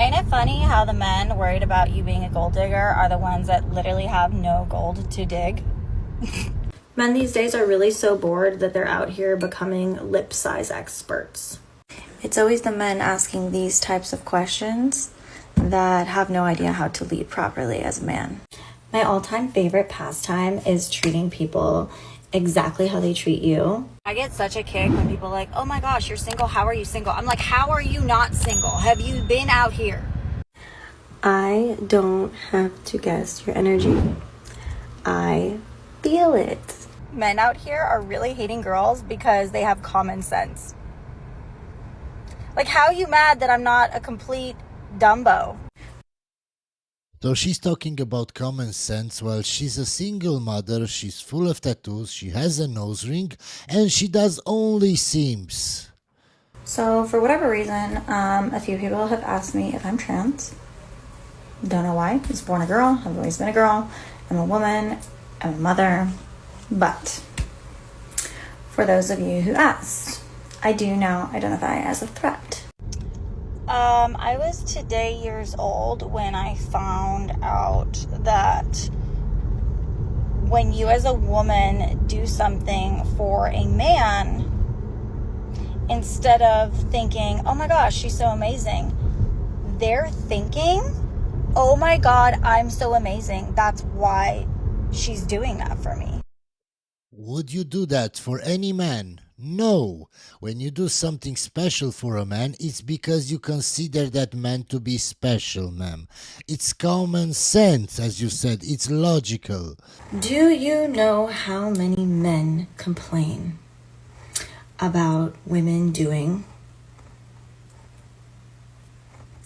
Ain't it funny how the men worried about you being a gold digger are the ones that literally have no gold to dig? Men these days are really so bored that they're out here becoming lip size experts. It's always the men asking these types of questions that have no idea how to lead properly as a man. My all-time favorite pastime is treating people exactly how they treat you. I get such a kick when people are like, oh my gosh, you're single, how are you single? I'm like, how are you not single? Have you been out here? I don't have to guess your energy. I feel it. Men out here are really hating girls because they have common sense. Like, how are you mad that I'm not a complete Dumbo? So she's talking about common sense. Well, she's a single mother, she's full of tattoos, she has a nose ring, and she does only seams. So for whatever reason, a few people have asked me if I'm trans. Don't know why. I was born a girl. I've always been a girl. I'm a woman. I'm a mother. But for those of you who asked, I do now identify as a threat. I was today years old when I found out that when you as a woman do something for a man, instead of thinking, oh my gosh, she's so amazing, they're thinking, oh my God, I'm so amazing. That's why she's doing that for me. Would you do that for any man? No. When you do something special for a man, it's because you consider that man to be special, ma'am. It's common sense, as you said. It's logical. Do you know how many men complain about women doing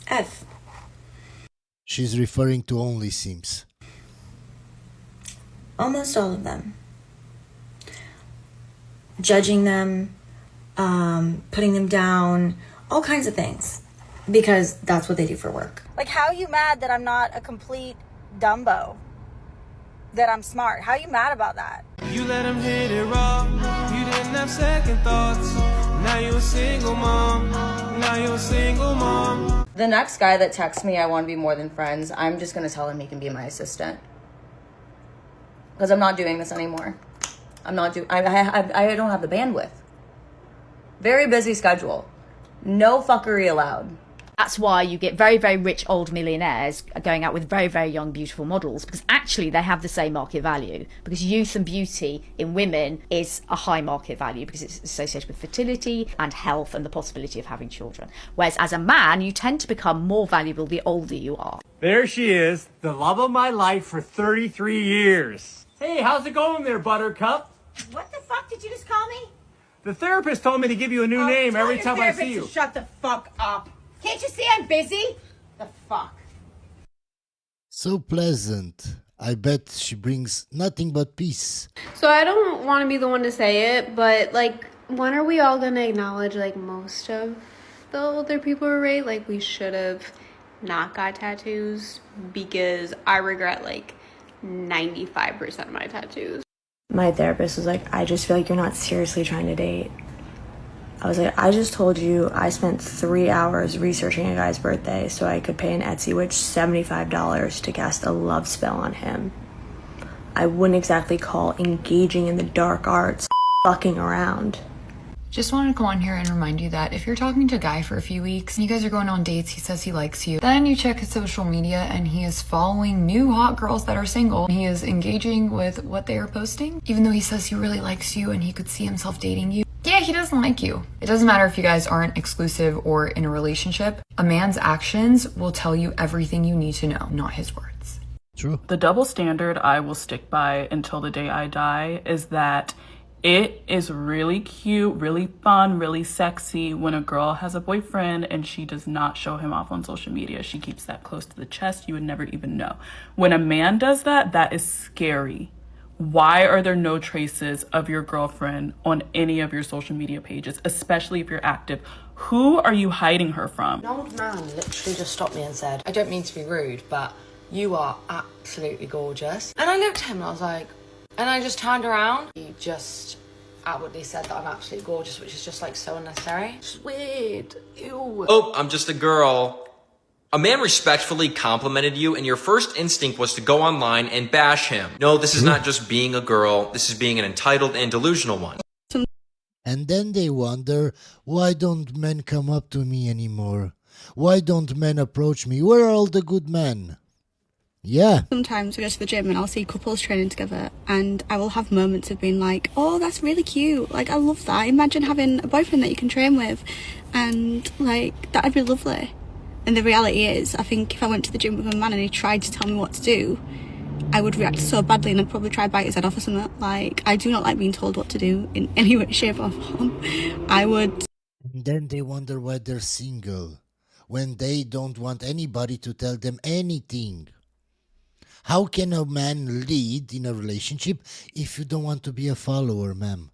F? She's referring to only seams. Almost all of them. Judging them, putting them down, all kinds of things, because that's what they do for work. Like, how are you mad that I'm not a complete Dumbo? That I'm smart? How are you mad about that? You let him hit it raw. You didn't have second thoughts. Now you're a single mom. Now you're a single mom. The next guy that texts me, I want to be more than friends, I'm just going to tell him he can be my assistant. Because I'm not doing this anymore. I don't have the bandwidth. Very busy schedule. No fuckery allowed. That's why you get very, very rich old millionaires going out with very, very young, beautiful models, because actually they have the same market value. Because youth and beauty in women is a high market value because it's associated with fertility and health and the possibility of having children. Whereas as a man, you tend to become more valuable the older you are. There she is, the love of my life for 33 years. Hey, how's it going there, Buttercup? What the fuck did you just call me? The therapist told me to give you a new name every time I see you. Shut the fuck up. Can't you see I'm busy? The fuck? So pleasant. I bet she brings nothing but peace. So I don't want to be the one to say it, but like, when are we all gonna acknowledge like most of the older people are right? Like, we should have not got tattoos, because I regret like 95% of my tattoos. My therapist was like, I just feel like you're not seriously trying to date. I was like, I just told you I spent 3 hours researching a guy's birthday so I could pay an Etsy witch $75 to cast a love spell on him. I wouldn't exactly call engaging in the dark arts fucking around. Just wanted to come on here and remind you that if you're talking to a guy for a few weeks and you guys are going on dates, he says he likes you, then you check his social media and he is following new hot girls that are single. He is engaging with what they are posting, even though he says he really likes you and he could see himself dating you. Yeah, he doesn't like you. It doesn't matter if you guys aren't exclusive or in a relationship. A man's actions will tell you everything you need to know, not his words. True. The double standard I will stick by until the day I die is that it is really cute, really fun, really sexy when a girl has a boyfriend and she does not show him off on social media. She keeps that close to the chest. You would never even know. When a man does that, that is scary. Why are there no traces of your girlfriend on any of your social media pages, especially if you're active? Who are you hiding her from? An old man literally just stopped me and said, I don't mean to be rude, but you are absolutely gorgeous. And I looked at him and I was like, and I just turned around. He just outwardly said that I'm absolutely gorgeous, which is just like so unnecessary. It's weird. Ew. Oh, I'm just a girl. A man respectfully complimented you and your first instinct was to go online and bash him. No, this is not just being a girl, this is being an entitled and delusional one. And then they wonder, why don't men come up to me anymore? Why don't men approach me? Where are all the good men? Yeah. Sometimes I go to the gym and I'll see couples training together and I will have moments of being like, oh, that's really cute. Like, I love that. Imagine having a boyfriend that you can train with. And, like, that'd be lovely. And the reality is, I think if I went to the gym with a man and he tried to tell me what to do, I would react so badly and I'd probably try to bite his head off or something. Like, I do not like being told what to do in any way, shape or form. I would... And then they wonder why they're single, when they don't want anybody to tell them anything. How can a man lead in a relationship if you don't want to be a follower, ma'am?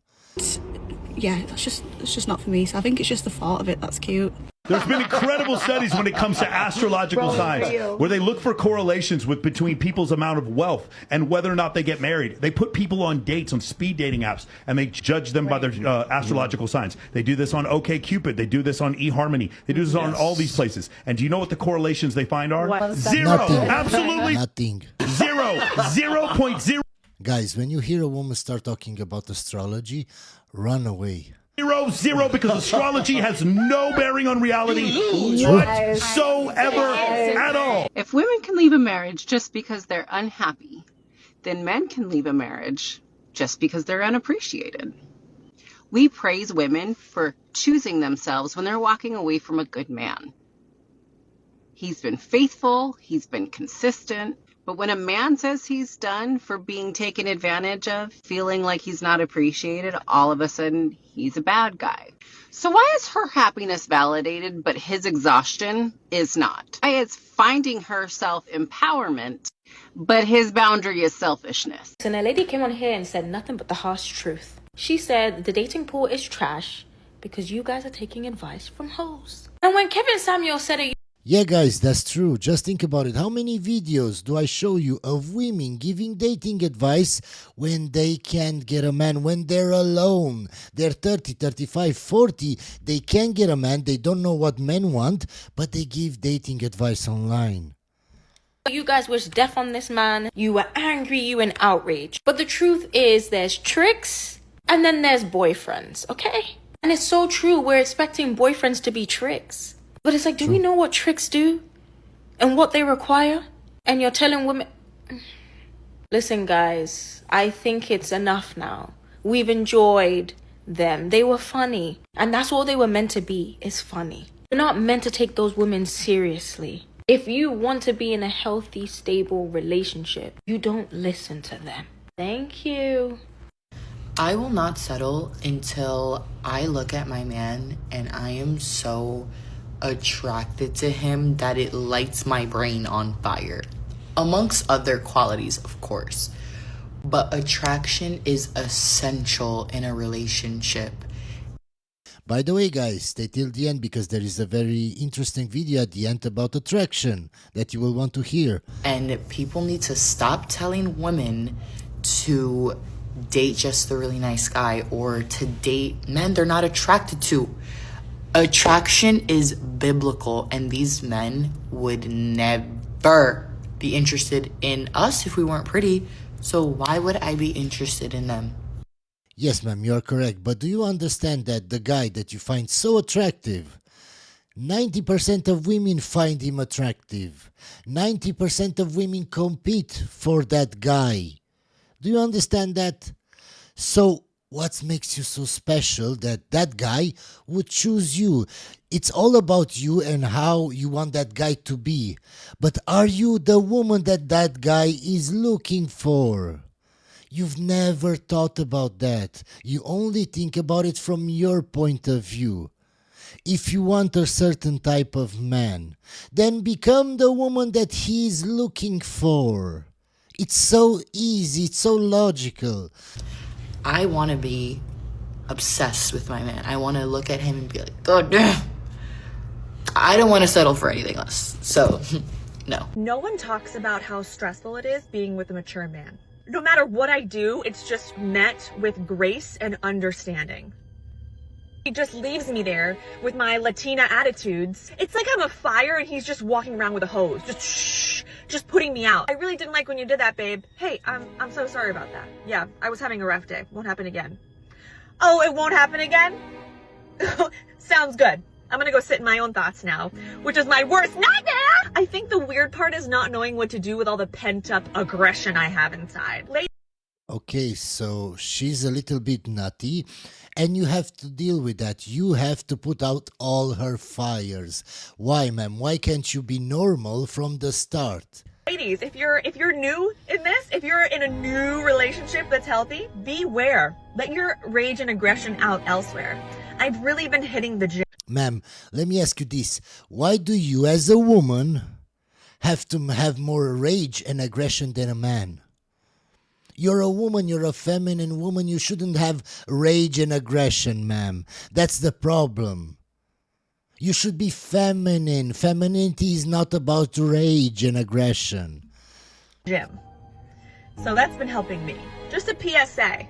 Yeah, it's just not for me. So I think it's just the thought of it that's cute. There's been incredible studies when it comes to astrological signs where they look for correlations between people's amount of wealth and whether or not they get married. They put people on dates on speed dating apps and they judge them by their astrological signs. They do this on OkCupid. They do this on eHarmony. They do this on all these places. And do you know what the correlations they find are? Zero. Nothing. Absolutely nothing. 0.0. Guys, when you hear a woman start talking about astrology, run away. 0 because astrology has no bearing on reality whatsoever at all. If women can leave a marriage just because they're unhappy, then men can leave a marriage just because they're unappreciated. We praise women for choosing themselves when they're walking away from a good man. He's been faithful, he's been consistent, but when a man says he's done for being taken advantage of, feeling like he's not appreciated, all of a sudden he's a bad guy. So why is her happiness validated, but his exhaustion is not? Why is finding her self-empowerment, but his boundary is selfishness? And a lady came on here and said nothing but the harsh truth. She said the dating pool is trash because you guys are taking advice from hoes. And when Kevin Samuel said it, yeah, guys, that's true. Just think about it. How many videos do I show you of women giving dating advice when they can't get a man, when they're alone? They're 30, 35, 40. They can't get a man. They don't know what men want, but they give dating advice online. you guys was deaf on this man, you were angry, you were outraged. But the truth is there's tricks and then there's boyfriends, okay? And it's so true. We're expecting boyfriends to be tricks. But it's like, do we know what tricks do and what they require? And you're telling women... Listen, guys, I think it's enough now. We've enjoyed them. They were funny. And that's all they were meant to be, is funny. You're not meant to take those women seriously. If you want to be in a healthy, stable relationship, you don't listen to them. Thank you. I will not settle until I look at my man and I am so attracted to him that it lights my brain on fire. Amongst other qualities, of course. But attraction is essential in a relationship. By the way, guys, stay till the end because there is a very interesting video at the end about attraction that you will want to hear. And people need to stop telling women to date just the really nice guy or to date men they're not attracted to. Attraction is biblical, and these men would never be interested in us if we weren't pretty. So why would I be interested in them? Yes, ma'am, you are correct. But do you understand that the guy that you find so attractive, 90% of women find him attractive. 90% of women compete for that guy. Do you understand that? So what makes you so special that that guy would choose you? It's all about you and how you want that guy to be. But are you the woman that that guy is looking for? You've never thought about that. You only think about it from your point of view. If you want a certain type of man, then become the woman that he is looking for. It's so easy, it's so logical. I want to be obsessed with my man. I want to look at him and be like, God damn. I don't want to settle for anything less. So, no. No one talks about how stressful it is being with a mature man. No matter what I do, it's just met with grace and understanding. He just leaves me there with my Latina attitudes. It's like I'm a fire and he's just walking around with a hose, just putting me out. I really didn't like when you did that, babe. Hey, I'm so sorry about that. Yeah, I was having a rough day. Won't happen again. Oh, it won't happen again? Sounds good. I'm gonna go sit in my own thoughts now, which is my worst nightmare. I think the weird part is not knowing what to do with all the pent up aggression I have inside. Okay, so she's a little bit nutty, and you have to deal with that. You have to put out all her fires. Why, ma'am? Why can't you be normal from the start? Ladies, if you're new in this, if you're in a new relationship that's healthy, beware. Let your rage and aggression out elsewhere. I've really been hitting the gym. Ma'am, let me ask you this. Why do you, as a woman, have to have more rage and aggression than a man? You're a woman, you're a feminine woman, you shouldn't have rage and aggression, ma'am. That's the problem. You should be feminine. Femininity is not about rage and aggression. Gym. So that's been helping me. Just a PSA.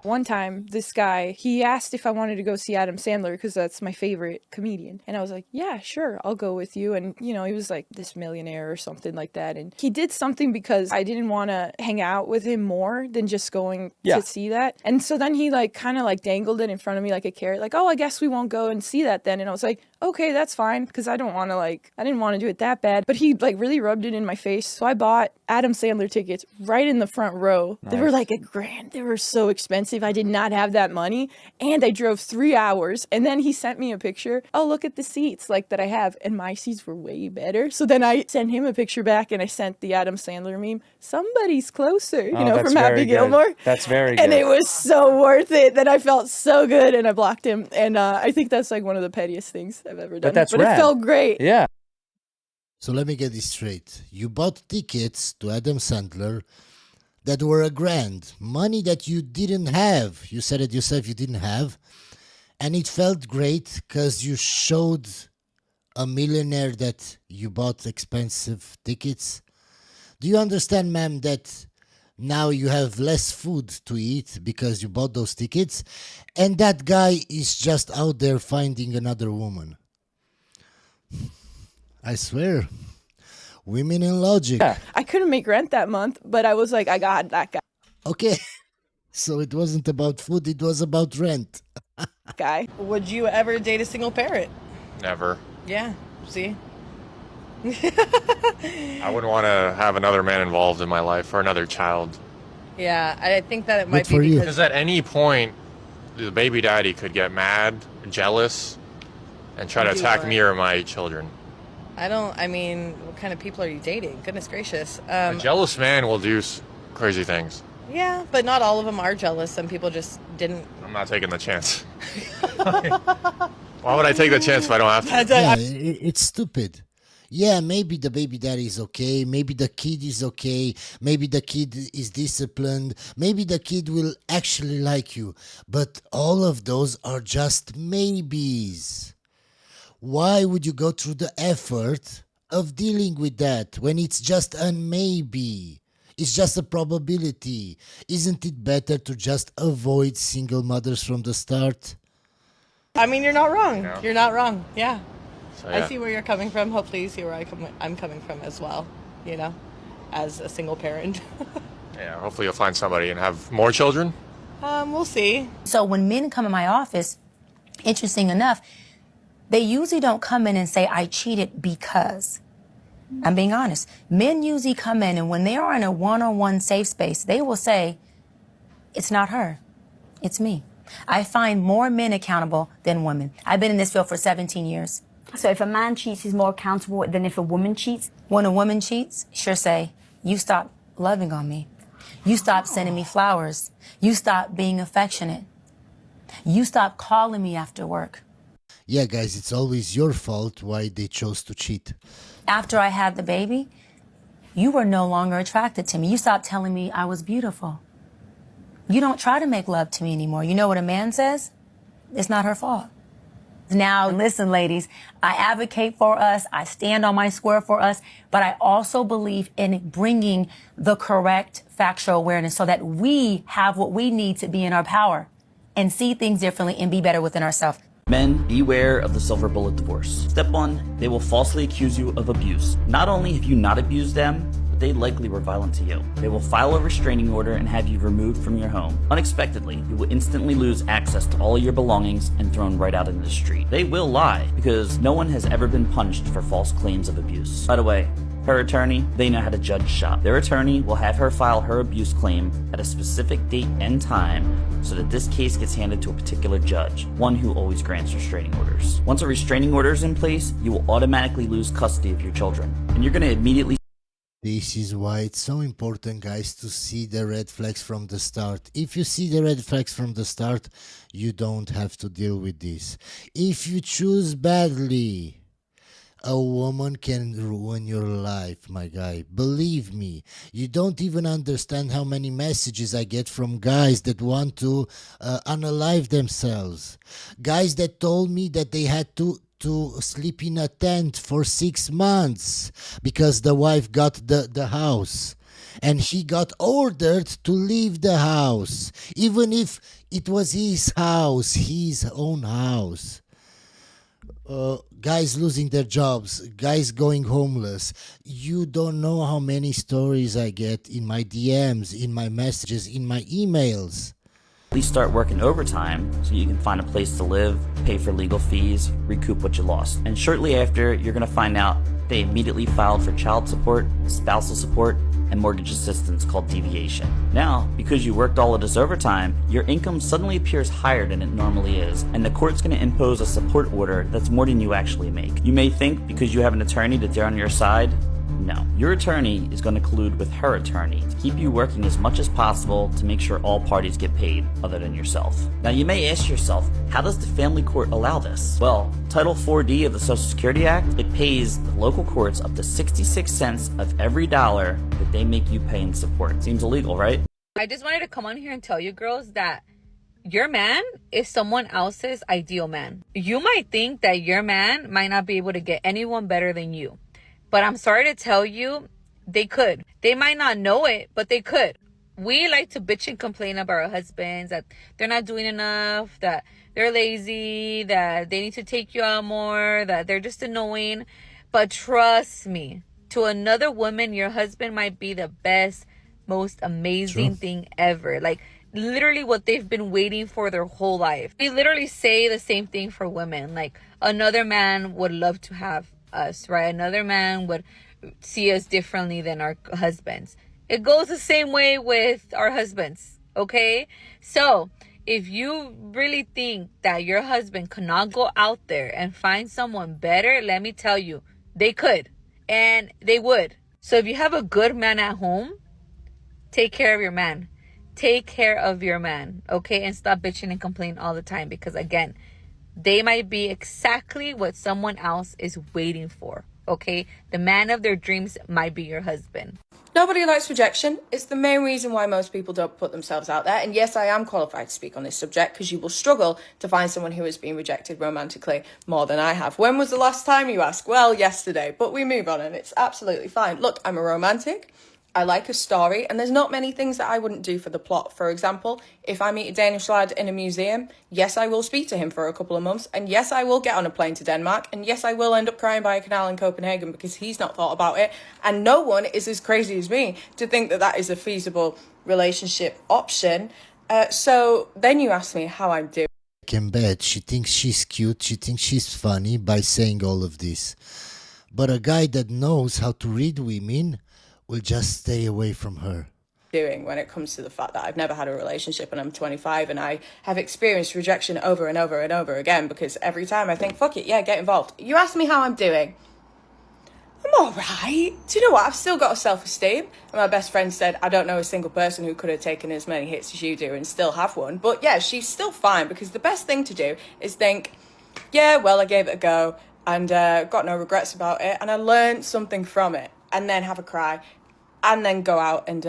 One time, this guy, he asked if I wanted to go see Adam Sandler because that's my favorite comedian. And I was like, yeah, sure, I'll go with you. And, you know, he was like this millionaire or something like that. And he did something because I didn't want to hang out with him more than just going to see that. And so then he like kind of like dangled it in front of me like a carrot, like, oh, I guess we won't go and see that then. And I was like, okay, that's fine, because I didn't want to do it that bad. But he like really rubbed it in my face. So I bought Adam Sandler tickets right in the front row. Nice. They were like $1,000. They were so expensive. I did not have that money. And I drove 3 hours. And then he sent me a picture. Oh, look at the seats like that I have. And my seats were way better. So then I sent him a picture back and I sent the Adam Sandler meme. Somebody's closer, from Happy Gilmore. That's very good. And it was so worth it that I felt so good and I blocked him. And I think that's like one of the pettiest things I've ever done. But it felt great. Yeah. So let me get this straight. You bought tickets to Adam Sandler that were $1,000. Money that you didn't have. You said it yourself, you didn't have. And it felt great because you showed a millionaire that you bought expensive tickets. Do you understand, ma'am, that now you have less food to eat because you bought those tickets? And that guy is just out there finding another woman. I swear. Women in logic. Yeah. I couldn't make rent that month, but I was like, I got that guy. Okay. So it wasn't about food, it was about rent. Guy. Would you ever date a single parent? Never. Yeah. See? I wouldn't want to have another man involved in my life or another child. Yeah, I think that it might Good for be you. Because at any point, the baby daddy could get mad, jealous, and try to attack me or my children. What kind of people are you dating? Goodness gracious. A jealous man will do crazy things. Yeah, but not all of them are jealous. Some people just didn't. I'm not taking the chance. Why would I take the chance if I don't have to? Yeah, it's stupid. Yeah, maybe the baby daddy is okay. Maybe the kid is okay. Maybe the kid is disciplined. Maybe the kid will actually like you. But all of those are just maybes. Why would you go through the effort of dealing with that when it's just a maybe? It's just a probability. Isn't it better to just avoid single mothers from the start? You're not wrong. No. You're not wrong. Yeah. So, yeah. I see where you're coming from. Hopefully you see where I'm coming from as well, as a single parent. Yeah, hopefully you'll find somebody and have more children. We'll see. So when men come in my office, interesting enough, they usually don't come in and say, I cheated because. I'm being honest. Men usually come in, and when they are in a one-on-one safe space, they will say, it's not her, it's me. I find more men accountable than women. I've been in this field for 17 years. So if a man cheats, he's more accountable than if a woman cheats? When a woman cheats, sure say, you stop loving on me. You stop sending me flowers. You stop being affectionate. You stop calling me after work. Yeah, guys, it's always your fault why they chose to cheat. After I had the baby, you were no longer attracted to me. You stopped telling me I was beautiful. You don't try to make love to me anymore. You know what a man says? It's not her fault. Now, listen, ladies, I advocate for us. I stand on my square for us, but I also believe in bringing the correct factual awareness so that we have what we need to be in our power. and see things differently and be better within ourselves. Men, beware of the silver bullet divorce. Step 1, they will falsely accuse you of abuse. Not only have you not abused them, but they likely were violent to you. They will file a restraining order and have you removed from your home. Unexpectedly, you will instantly lose access to all your belongings and thrown right out into the street. They will lie, because no one has ever been punished for false claims of abuse. By the way, her attorney, they know how to judge shop. Their attorney will have her file her abuse claim at a specific date and time so that this case gets handed to a particular judge, one who always grants restraining orders. Once a restraining order is in place, you will automatically lose custody of your children, and you're going to immediately... This is why it's so important, guys, to see the red flags from the start. If you see the red flags from the start, you don't have to deal with this. If you choose badly, a woman can ruin your life, my guy. Believe me, you don't even understand how many messages I get from guys that want to unalive themselves. Guys that told me that they had to sleep in a tent for 6 months because the wife got the house. And he got ordered to leave the house, even if it was his house, his own house. Guys losing their jobs, guys going homeless. You don't know how many stories I get in my DMs, in my messages, in my emails. At least start working overtime so you can find a place to live, pay for legal fees, recoup what you lost. And shortly after, you're going to find out they immediately filed for child support, spousal support, and mortgage assistance called deviation. Now, because you worked all of this overtime, your income suddenly appears higher than it normally is, and the court's going to impose a support order that's more than you actually make. You may think because you have an attorney that they're on your side. No, your attorney is going to collude with her attorney to keep you working as much as possible to make sure all parties get paid other than yourself. Now you may ask yourself, how does the family court allow this? Well, Title 4D of the Social Security Act, it pays the local courts up to 66 cents of every dollar that they make you pay in support. Seems illegal, right? I just wanted to come on here and tell you girls that your man is someone else's ideal man. You might think that your man might not be able to get anyone better than you. But I'm sorry to tell you, they could. They might not know it, but they could. We like to bitch and complain about our husbands, that they're not doing enough, that they're lazy, that they need to take you out more, that they're just annoying. But trust me, to another woman, your husband might be the best, most amazing thing ever. Like, literally what they've been waiting for their whole life. We literally say the same thing for women. Like, another man would love to have us, right? Another man would see us differently than our husbands. It goes the same way with our husbands, okay? So if you really think that your husband cannot go out there and find someone better, let me tell you, they could, and they would. So if you have a good man at home, take care of your man. Take care of your man, okay? And stop bitching and complaining all the time, because again, they might be exactly what someone else is waiting for, okay? The man of their dreams might be your husband. Nobody likes rejection. It's the main reason why most people don't put themselves out there. And yes, I am qualified to speak on this subject, because you will struggle to find someone who has been rejected romantically more than I have. When was the last time, you ask? Well, yesterday. But we move on and it's absolutely fine. Look, I'm a romantic. I like a story, and there's not many things that I wouldn't do for the plot. For example, if I meet a Danish lad in a museum, yes, I will speak to him for a couple of months, and yes, I will get on a plane to Denmark, and yes, I will end up crying by a canal in Copenhagen because he's not thought about it, and no one is as crazy as me to think that that is a feasible relationship option. So then you ask me how I'm doing. I can bet she thinks she's cute, she thinks she's funny by saying all of this. But a guy that knows how to read women will just stay away from her. Doing when it comes to the fact that I've never had a relationship and I'm 25 and I have experienced rejection over and over and over again, because every time I think, fuck it, yeah, get involved. You ask me how I'm doing. I'm all right. Do you know what? I've still got a self-esteem. And my best friend said, I don't know a single person who could have taken as many hits as you do and still have one. But yeah, she's still fine, because the best thing to do is think, yeah, well, I gave it a go and got no regrets about it, and I learned something from it, and then have a cry, and then go out and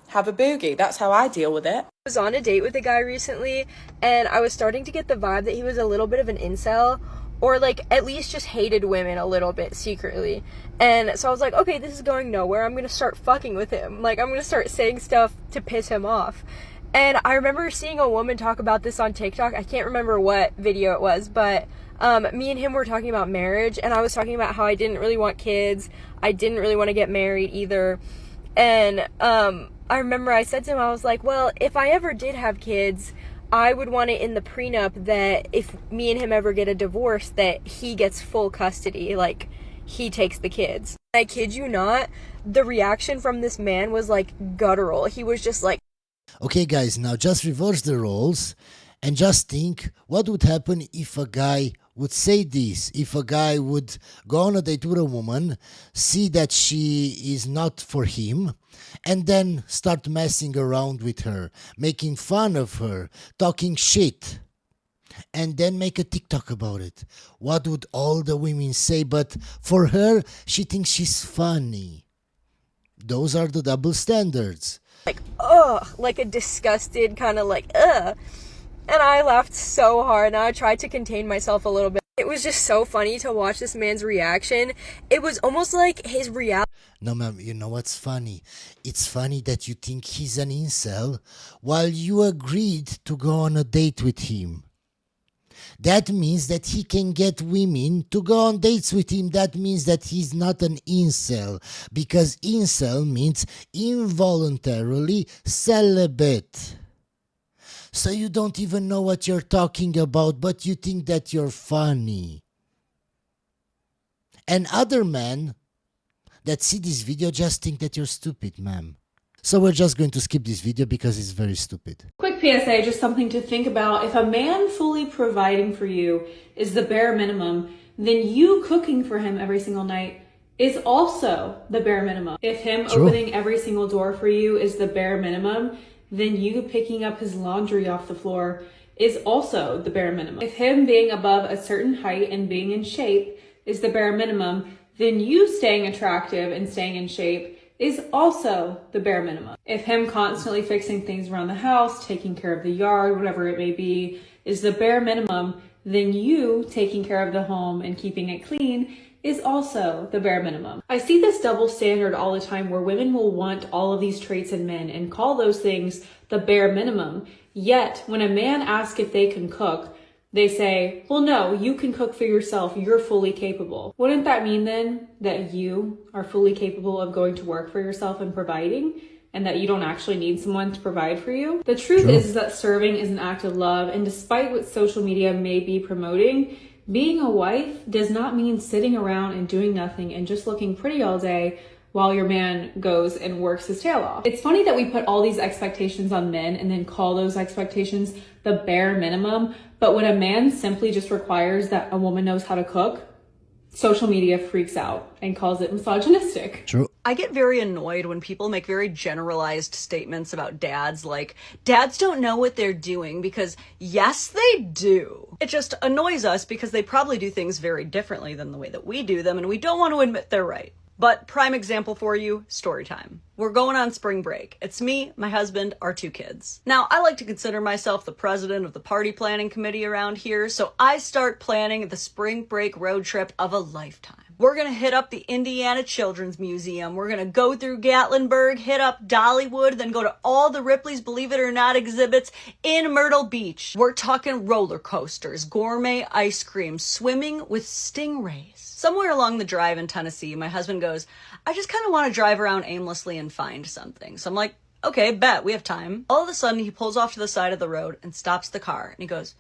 have a boogie. That's how I deal with it. I was on a date with a guy recently, and I was starting to get the vibe that he was a little bit of an incel, or like at least just hated women a little bit secretly. And so I was like, okay, this is going nowhere. I'm gonna start fucking with him. Like, I'm gonna start saying stuff to piss him off. And I remember seeing a woman talk about this on TikTok. I can't remember what video it was, but me and him were talking about marriage, and I was talking about how I didn't really want kids. I didn't really want to get married either. And I remember I said to him, I was like, well, if I ever did have kids, I would want it in the prenup that if me and him ever get a divorce, that he gets full custody, like he takes the kids. I kid you not, the reaction from this man was like guttural. He was just like, Okay, guys, now just reverse the roles and just think what would happen if a guy would say this, if a guy would go on a date with a woman, see that she is not for him, and then start messing around with her, making fun of her, talking shit, and then make a TikTok about it. What would all the women say? But for her, she thinks she's funny. Those are the double standards. like, ugh, like a disgusted kind of like, ugh. And I laughed so hard, and I tried to contain myself a little bit. It was just so funny to watch this man's reaction. It was almost like his reality. No, ma'am, you know what's funny? It's funny that you think he's an incel while you agreed to go on a date with him. That means that he can get women to go on dates with him. That means that he's not an incel, because incel means involuntarily celibate. So you don't even know what you're talking about, but you think that you're funny. And other men that see this video just think that you're stupid, ma'am. So we're just going to skip this video because it's very stupid. Quick PSA, just something to think about. If a man fully providing for you is the bare minimum, then you cooking for him every single night is also the bare minimum. If him opening every single door for you is the bare minimum, then you picking up his laundry off the floor is also the bare minimum. If him being above a certain height and being in shape is the bare minimum, then you staying attractive and staying in shape is also the bare minimum. If him constantly fixing things around the house, taking care of the yard, whatever it may be, is the bare minimum, then you taking care of the home and keeping it clean is also the bare minimum. I see this double standard all the time where women will want all of these traits in men and call those things the bare minimum. Yet when a man asks if they can cook, they say, well, no, you can cook for yourself. You're fully capable. Wouldn't that mean then that you are fully capable of going to work for yourself and providing, and that you don't actually need someone to provide for you? The truth is that serving is an act of love, and despite what social media may be promoting, being a wife does not mean sitting around and doing nothing and just looking pretty all day while your man goes and works his tail off. It's funny that we put all these expectations on men and then call those expectations the bare minimum, but when a man simply just requires that a woman knows how to cook, social media freaks out and calls it misogynistic. True. I get very annoyed when people make very generalized statements about dads, like, dads don't know what they're doing, because yes, they do. It just annoys us because they probably do things very differently than the way that we do them, and we don't want to admit they're right. But prime example for you, story time. We're going on spring break. It's me, my husband, our 2 kids. Now, I like to consider myself the president of the party planning committee around here, so I start planning the spring break road trip of a lifetime. We're gonna hit up the Indiana Children's Museum. We're gonna go through Gatlinburg, hit up Dollywood, then go to all the Ripley's Believe It or Not exhibits in Myrtle Beach. We're talking roller coasters, gourmet ice cream, swimming with stingrays. Somewhere along the drive in Tennessee, my husband goes, I just kind of want to drive around aimlessly and find something. So I'm like, okay, bet, we have time. All of a sudden, he pulls off to the side of the road and stops the car. And he goes,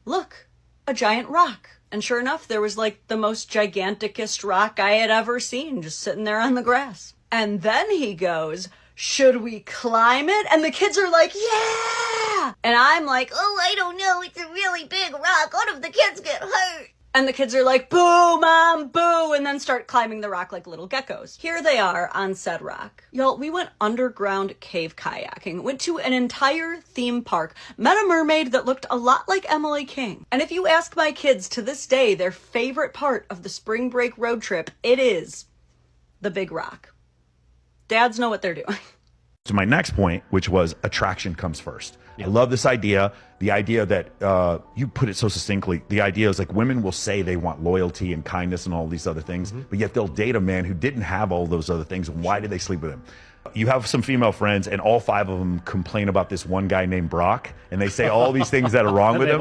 look, a giant rock. And sure enough, there was like the most giganticest rock I had ever seen, just sitting there on the grass. And then he goes, should we climb it? And the kids are like, yeah! And I'm like, oh, I don't know, it's a really big rock. What if the kids get hurt? And the kids are like, boo, mom, boo, and then start climbing the rock like little geckos. Here they are on said rock. Y'all, we went underground cave kayaking, went to an entire theme park, met a mermaid that looked a lot like Emily King. And if you ask my kids to this day their favorite part of the spring break road trip, it is the big rock. Dads know what they're doing. To my next point, which was attraction comes first. I love this idea. The idea that you put it so succinctly. The idea is like women will say they want loyalty and kindness and all these other things, but yet they'll date a man who didn't have all those other things. And why did they sleep with him? You have some female friends, and all 5 of them complain about this one guy named Brock, and they say all these things that are wrong with him.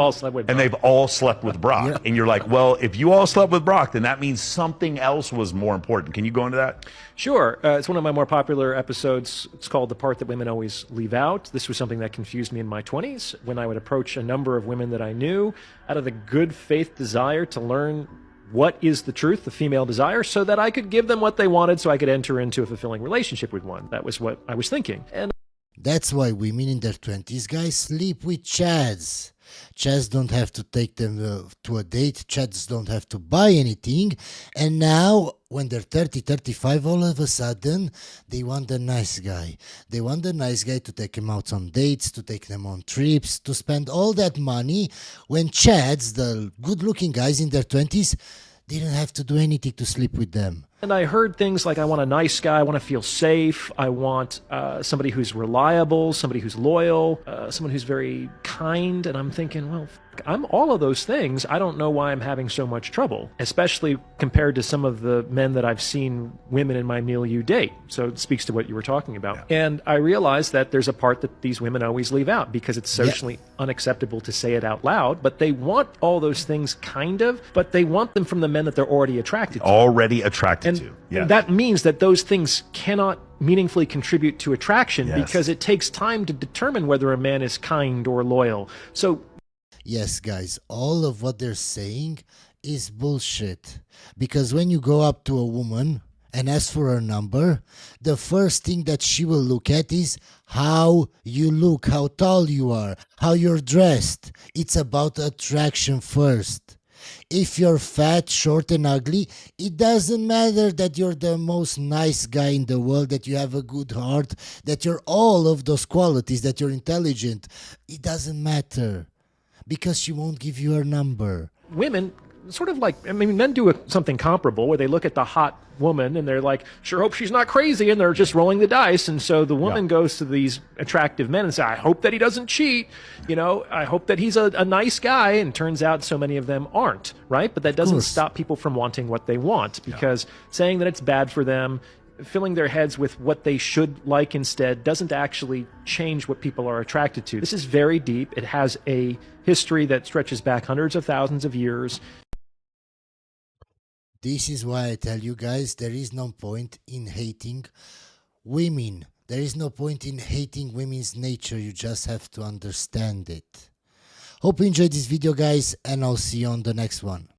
And they've all slept with Brock. Yeah. And you're like, well, if you all slept with Brock, then that means something else was more important. Can you go into that? Sure. It's one of my more popular episodes. It's called The Part That Women Always Leave Out. This was something that confused me in my 20s when I would approach a number of women that I knew out of the good faith desire to learn what is the truth, the female desire, so that I could give them what they wanted so I could enter into a fulfilling relationship with one. That was what I was thinking. And That's why women in their 20s, guys, sleep with chads. Chads don't have to take them to a date. Chads don't have to buy anything. And now, when they're 30, 35, all of a sudden, they want the nice guy. They want the nice guy to take them out on dates, to take them on trips, to spend all that money when chads, the good-looking guys in their 20s, didn't have to do anything to sleep with them. And I heard things like, I want a nice guy, I want to feel safe, I want somebody who's reliable, somebody who's loyal, someone who's very kind. And I'm thinking, well, I'm all of those things. I don't know why I'm having so much trouble, especially compared to some of the men that I've seen women in my milieu date. So it speaks to what you were talking about. Yeah. And I realized that there's a part that these women always leave out because it's socially unacceptable to say it out loud. But they want all those things kind of, but they want them from the men that they're already attracted to. Already attracted to. And that means that those things cannot meaningfully contribute to attraction because it takes time to determine whether a man is kind or loyal. So yes, guys, all of what they're saying is bullshit. Because when you go up to a woman and ask for her number, the first thing that she will look at is how you look, how tall you are, how you're dressed. It's about attraction first. If you're fat, short, and ugly, it doesn't matter that you're the most nice guy in the world, that you have a good heart, that you're all of those qualities, that you're intelligent. It doesn't matter. Because she won't give you her number. women, sort of like, I mean, men do something comparable where they look at the hot woman and they're like, sure hope she's not crazy, and they're just rolling the dice. And so the woman goes to these attractive men and says, I hope that he doesn't cheat, you know, I hope that he's a nice guy. And turns out so many of them aren't, right? But that doesn't stop people from wanting what they want, because saying that it's bad for them, filling their heads with what they should like instead, doesn't actually change what people are attracted to. This is very deep. It has a history that stretches back hundreds of thousands of years. This is why I tell you guys, there is no point in hating women. There is no point in hating women's nature. You just have to understand it. Hope you enjoyed this video, guys, and I'll see you on the next one.